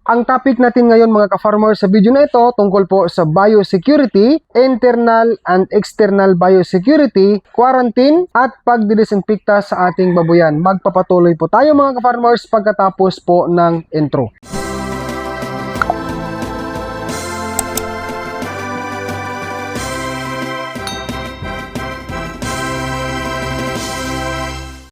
Ang topic natin ngayon mga ka-farmer sa video na ito tungkol po sa biosecurity, internal and external biosecurity, quarantine at pagdidisinfekta sa ating babuyan. Magpapatuloy po tayo mga ka-farmers pagkatapos po ng intro.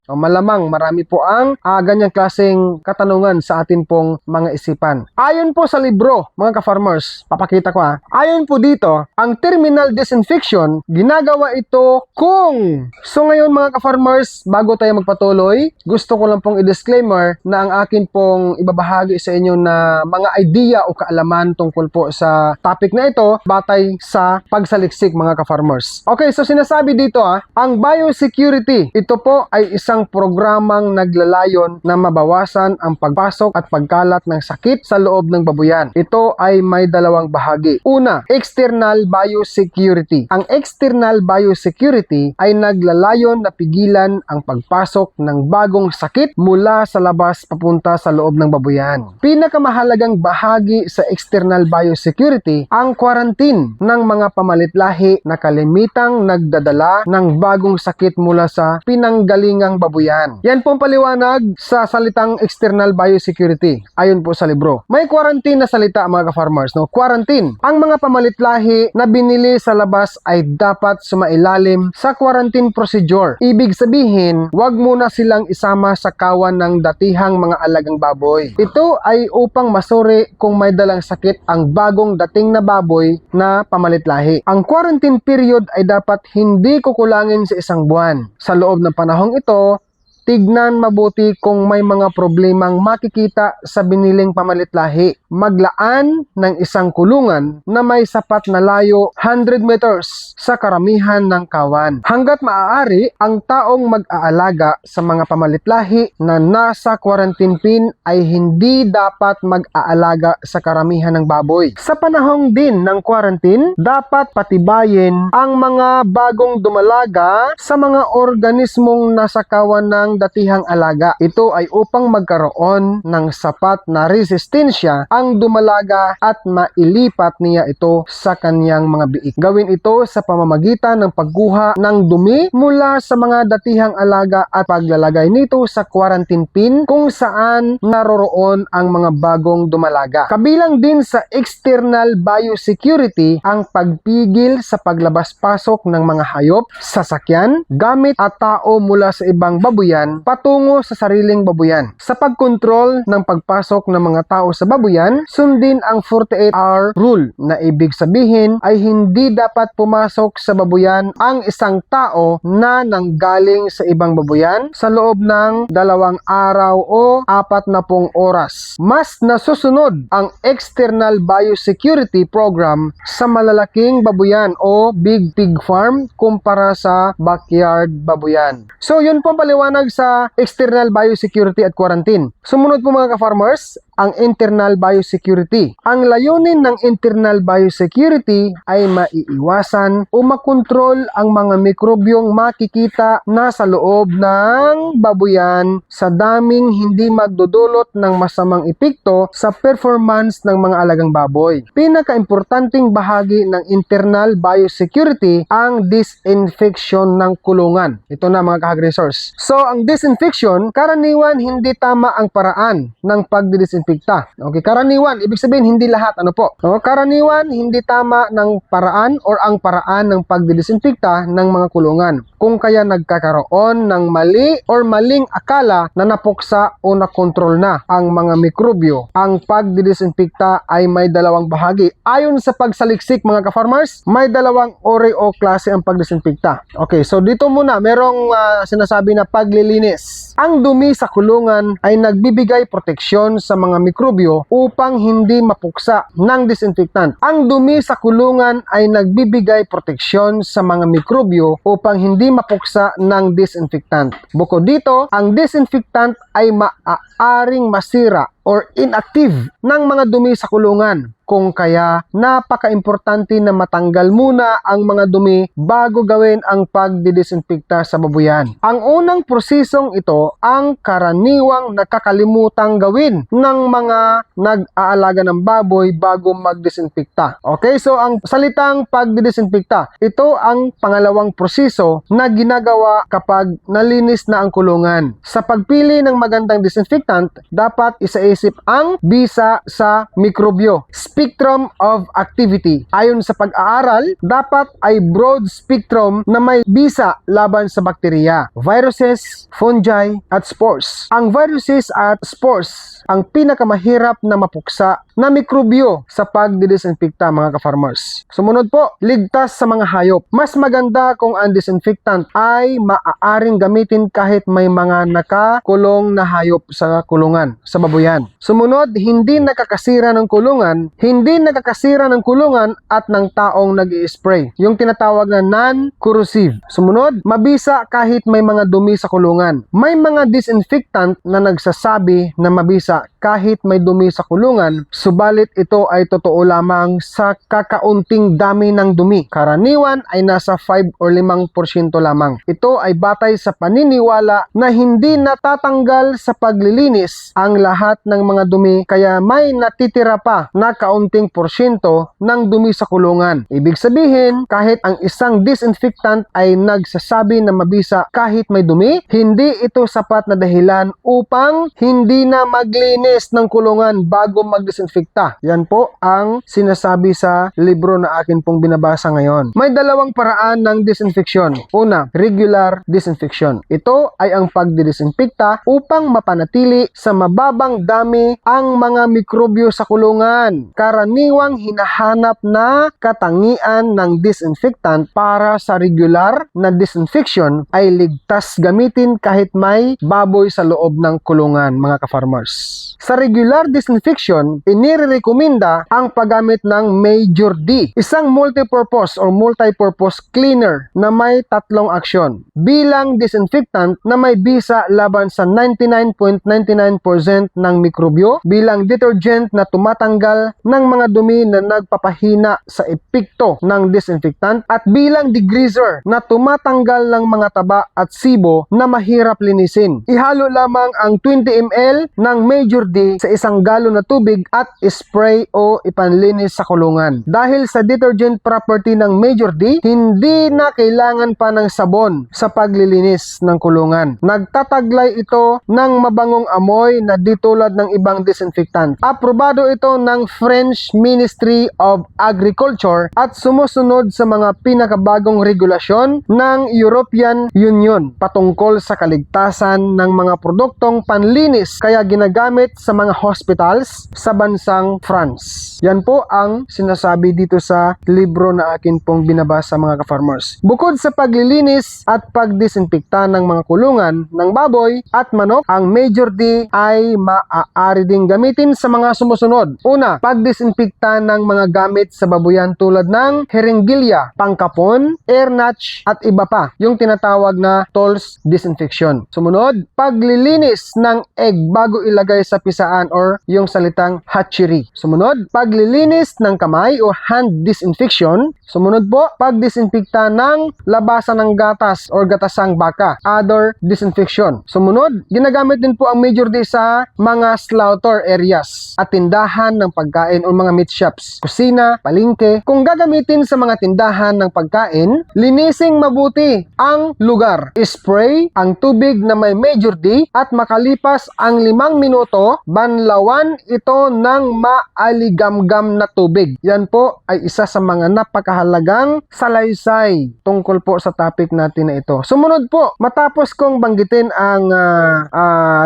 Malamang marami po ang ganyang klaseng katanungan sa atin pong mga isipan. Ayon po sa libro, mga ka-farmers, papakita ko ayon po dito, ang terminal disinfection, ginagawa ito kung... So ngayon mga ka-farmers, bago tayo magpatuloy, gusto ko lang pong i-disclaimer na ang akin pong ibabahagi sa inyo na mga idea o kaalaman tungkol po sa topic na ito, batay sa pagsaliksik mga ka-farmers. Okay, so sinasabi dito ang biosecurity, ito po ay isang programang naglalayon na mabawasan ang pagpasok at pagkalat ng sakit sa loob ng babuyan. Ito ay may dalawang bahagi. Una, external biosecurity. Ang external biosecurity ay naglalayon na pigilan ang pagpasok ng bagong sakit mula sa labas papunta sa loob ng babuyan. Pinakamahalagang bahagi sa external biosecurity ang quarantine ng mga pamalitlahi na kalimitang nagdadala ng bagong sakit mula sa pinanggalingang babuyan. Yan po ang paliwanag sa salitang external biosecurity ayon po sa libro. May quarantine na salita mga ka-farmers, no? Quarantine. Ang mga pamalitlahi na binili sa labas ay dapat sumailalim sa quarantine procedure. Ibig sabihin, wag muna silang isama sa kawan ng datihang mga alagang baboy. Ito ay upang masuri kung may dalang sakit ang bagong dating na baboy na pamalitlahi. Ang quarantine period ay dapat hindi kukulangin sa 1 buwan. Sa loob ng panahong ito, tignan mabuti kung may mga problemang makikita sa biniling pamalitlahi. Maglaan ng isang kulungan na may sapat na layo 100 meters sa karamihan ng kawan. Hanggat maaari, ang taong mag-aalaga sa mga pamalitlahi na nasa quarantine pin ay hindi dapat mag-aalaga sa karamihan ng baboy. Sa panahong din ng quarantine, dapat patibayin ang mga bagong dumalaga sa mga organismong nasa kawan ng datihang alaga. Ito ay upang magkaroon ng sapat na resistensya ang dumalaga at mailipat niya ito sa kanyang mga biik. Gawin ito sa pamamagitan ng pagkuha ng dumi mula sa mga datihang alaga at paglalagay nito sa quarantine pin kung saan naroroon ang mga bagong dumalaga. Kabilang din sa external biosecurity ang pagpigil sa paglabas-pasok ng mga hayop, sasakyan, gamit at tao mula sa ibang babuyan patungo sa sariling babuyan. Sa pagkontrol ng pagpasok ng mga tao sa babuyan, sundin ang 48-hour rule na ibig sabihin ay hindi dapat pumasok sa babuyan ang isang tao na nanggaling sa ibang babuyan sa loob ng 2 araw o 40 oras. Mas nasusunod ang external biosecurity program sa malalaking babuyan o big pig farm kumpara sa backyard babuyan. So yun po paliwanag sa external biosecurity at quarantine. Sumunod po mga ka-farmers, ang internal biosecurity. Ang layunin ng internal biosecurity ay maiiwasan o makontrol ang mga mikrobyong makikita na sa loob ng babuyan sa daming hindi magdudulot ng masamang epekto sa performance ng mga alagang baboy. Pinakaimportanteng bahagi ng internal biosecurity ang disinfection ng kulungan. Ito na mga ka-agresors. So ang disinfection, karaniwan hindi tama ang paraan ng pagdidisinfekta. Okay, karaniwan, ibig sabihin hindi lahat, karaniwan hindi tama ng paraan or ang paraan ng pagdidisinfekta ng mga kulungan. Kung kaya nagkakaroon ng mali or maling akala na napuksa o nakontrol na ang mga mikrobyo. Ang pagdidisinfekta ay may 2 bahagi. Ayon sa pagsaliksik mga ka-farmers, may 2 uri o klase ang pagdisinfekta. Okay, so dito muna, merong sinasabi na paglilinis. Ang dumi sa kulungan ay nagbibigay proteksyon sa mga mikrobyo upang hindi mapuksa ng disinfectant. Ang dumi sa kulungan ay nagbibigay proteksyon sa mga mikrobyo upang hindi mapuksa ng disinfectant. Bukod dito, ang disinfectant ay maaaring masira or inactive ng mga dumi sa kulungan. kung kaya napaka-importante na matanggal muna ang mga dumi bago gawin ang pagdidisinfekta sa babuyan. Ang unang prosesong ito ang karaniwang nakakalimutang gawin ng mga nag-aalaga ng baboy bago magdisinfekta. Okay, so ang salitang pagdidisinfekta, ito ang pangalawang proseso na ginagawa kapag nalinis na ang kulungan. Sa pagpili ng magandang disinfectant, dapat isaisip ang bisa sa mikrobyo, spectrum of activity. Ayon sa pag-aaral, dapat ay broad spectrum na may bisa laban sa bakterya, viruses, fungi, at spores. Ang viruses at spores ang pinakamahirap na mapuksa na mikrobyo sa pagdidisinfekta, mga ka-farmers. Sumunod po, ligtas sa mga hayop. Mas maganda kung ang disinfectant ay maaaring gamitin kahit may mga nakakulong na hayop sa kulungan, sa babuyan. Sumunod, hindi nakakasira ng kulungan at ng taong nag-i-spray. Yung tinatawag na non-corrosive. Sumunod, mabisa kahit may mga dumi sa kulungan. May mga disinfectant na nagsasabi na mabisa kahit may dumi sa kulungan, subalit ito ay totoo lamang sa kakaunting dami ng dumi. Karaniwan ay nasa 5 or 5% lamang. Ito ay batay sa paniniwala na hindi natatanggal sa paglilinis ang lahat ng mga dumi, kaya may natitira pa na kaunting porsyento ng dumi sa kulungan. Ibig sabihin, kahit ang isang disinfectant ay nagsasabi na mabisa kahit may dumi, hindi ito sapat na dahilan upang hindi na maglinis ng kulungan bago magdisinfekta. Yan po ang sinasabi sa libro na akin pong binabasa ngayon. May dalawang paraan ng disinfection. Una, regular disinfection. Ito ay ang pagdidisinfekta upang mapanatili sa mababang dami ang mga mikrobyo sa kulungan. Karaniwang hinahanap na katangian ng disinfectant para sa regular na disinfection ay ligtas gamitin kahit may baboy sa loob ng kulungan, mga ka-farmers. Sa regular disinfection, inirekomenda ang paggamit ng Major D, isang multipurpose or multipurpose cleaner na may tatlong aksyon. Bilang disinfectant na may bisa laban sa 99.99% ng mikrobyo, bilang detergent na tumatanggal ng mga dumi na nagpapahina sa epekto ng disinfectant, at bilang degreaser na tumatanggal ng mga taba at sibo na mahirap linisin. Ihalo lamang ang 20 ml ng Major D sa isang galon na tubig at spray o ipanlinis sa kulungan. Dahil sa detergent property ng Major D, hindi na kailangan pa ng sabon sa paglilinis ng kulungan. Nagtataglay ito ng mabangong amoy na di tulad ng ibang disinfectant. Aprobado ito ng French Ministry of Agriculture at sumusunod sa mga pinakabagong regulasyon ng European Union patungkol sa kaligtasan ng mga produktong panlinis, kaya ginagamit sa mga hospitals sa bansang France. Yan po ang sinasabi dito sa libro na akin pong binabasa, mga ka-farmers. Bukod sa paglilinis at pagdisinfekta ng mga kulungan ng baboy at manok, ang Major D ay maaari ding gamitin sa mga sumusunod. Una, pagdisinfekta ng mga gamit sa babuyan tulad ng herengilya, pangkapon, air nutch at iba pa, yung tinatawag na tools disinfection. Sumunod, paglilinis ng egg bago ilagay sa pisaan or yung salitang hatchery. Sumunod, paglilinis ng kamay o hand disinfection. Sumunod po, pagdisinfekta ng labasan ng gatas or gatasang baka, other disinfection. Sumunod, ginagamit din po ang Major D sa mga slaughter areas at tindahan ng pagkain o mga meat shops, kusina, palengke. Kung gagamitin sa mga tindahan ng pagkain, linising mabuti ang lugar. Spray ang tubig na may Major D at makalipas ang 5 minuto, banlawan ito ng maaligamgam na tubig. Yan po ay isa sa mga napakahalagang salaysay tungkol po sa topic natin na ito. Sumunod po, matapos kong banggitin ang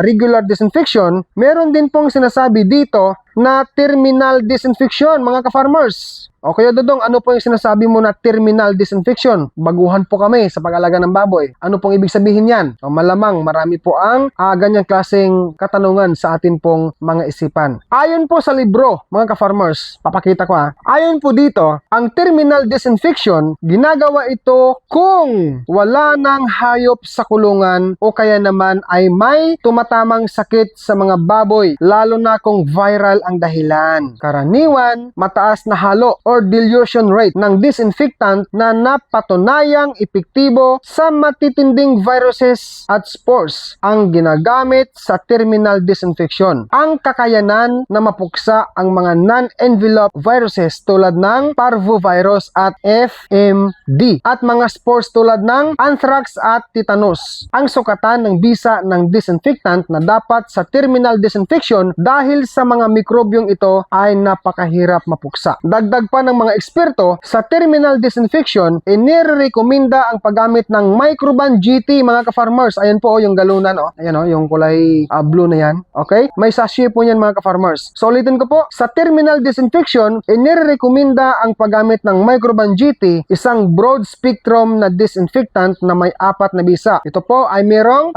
regular disinfection, meron din pong sinasabi dito na terminal disinfection, mga ka-farmers. O kaya Dodong, ano po yung sinasabi mo na terminal disinfection? Baguhan po kami sa pag-alaga ng baboy. Ano pong ibig sabihin yan? O malamang marami po ang ganyang klaseng katanungan sa atin pong mga isipan. Ayon po sa libro, mga ka-farmers, papakita ko ayon po dito, ang terminal disinfection, ginagawa ito kung wala ng hayop sa kulungan o kaya naman ay may tumatamang sakit sa mga baboy, lalo na kung viral chemical ang dahilan. Karaniwan, mataas na halo or dilution rate ng disinfectant na napatunayang epektibo sa matitinding viruses at spores ang ginagamit sa terminal disinfection. Ang kakayanan na mapuksa ang mga non-envelope viruses tulad ng parvovirus at FMD at mga spores tulad ng anthrax at tetanus. Ang sukatan ng bisa ng disinfectant na dapat sa terminal disinfection dahil sa mga mikrobyong ito ay napakahirap mapuksa. Dagdag pa ng mga eksperto, sa terminal disinfection, inirekomenda ang paggamit ng Microban GT mga ka-farmers. Ayan po yung galunan, ayan yung kulay blue na yan. Okay? May sachet po yan mga ka-farmers. So ulitin ko po, sa terminal disinfection, inirekomenda ang paggamit ng Microban GT, isang broad spectrum na disinfectant na may 4 na bisa. Ito po ay merong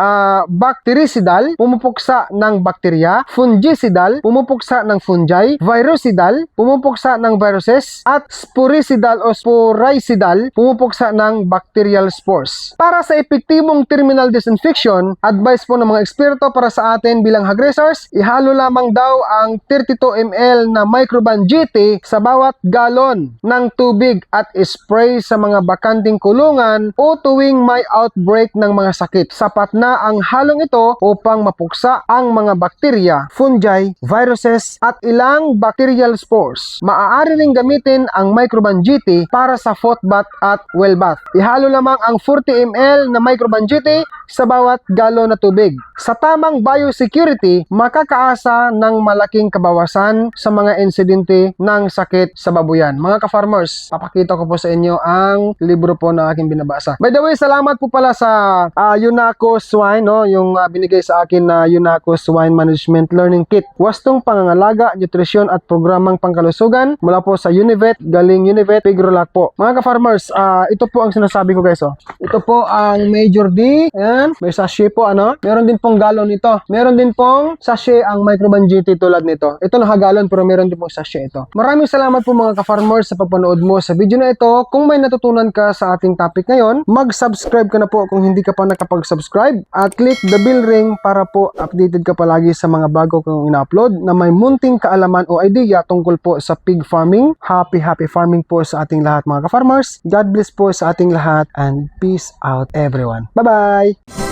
bactericidal, pumupuksa ng bakterya, fungicidal, pumupuksa ng fungi, virucidal, pumupuksa ng viruses, at sporicidal o sporicidal, pumupuksa ng bacterial spores. Para sa epektibong terminal disinfection, advice po ng mga eksperto para sa atin bilang hagresers, ihalo lamang daw ang 32 ml na Microban GT sa bawat galon ng tubig at spray sa mga bakanting kulungan o tuwing may outbreak ng mga sakit. Sapat na ang halong ito upang mapuksa ang mga bakterya, fungi, viruses at ilang bacterial spores. Maaari ring gamitin ang Microban GT para sa foot bath at well bath. Ihalo lamang ang 40 ml na Microban GT sa bawat galon na tubig. Sa tamang biosecurity, makakaasa ng malaking kabawasan sa mga insidente ng sakit sa babuyan. Mga ka-farmers, papakita ko po sa inyo ang libro po na aking binabasa. By the way, salamat po pala sa Yunaco Swine, yung binigay sa akin na Yunaco Swine Management Learning Kit. Wastong pangangalaga, nutrisyon at programang pangkalusugan mula po sa Univet, galing Univet, Pigrolac po. Mga ka-farmers, ito po ang sinasabi ko guys. Ito po ang Major D. Ayan, may sachet po meron din pong galon nito. Meron din pong sachet ang Microban GT tulad nito. Ito nakagalon pero meron din pong sachet ito. Maraming salamat po mga ka-farmers sa papanood mo sa video na ito. Kung may natutunan ka sa ating topic ngayon, mag-subscribe ka na po kung hindi ka pa nakapag-subscribe at click the bell ring para po updated ka palagi sa mga bago kong ina-upload na may munting kaalaman o idea tungkol po sa pig farming. Happy farming po sa ating lahat mga ka-farmers. God bless po sa ating lahat and peace out everyone. Bye-bye!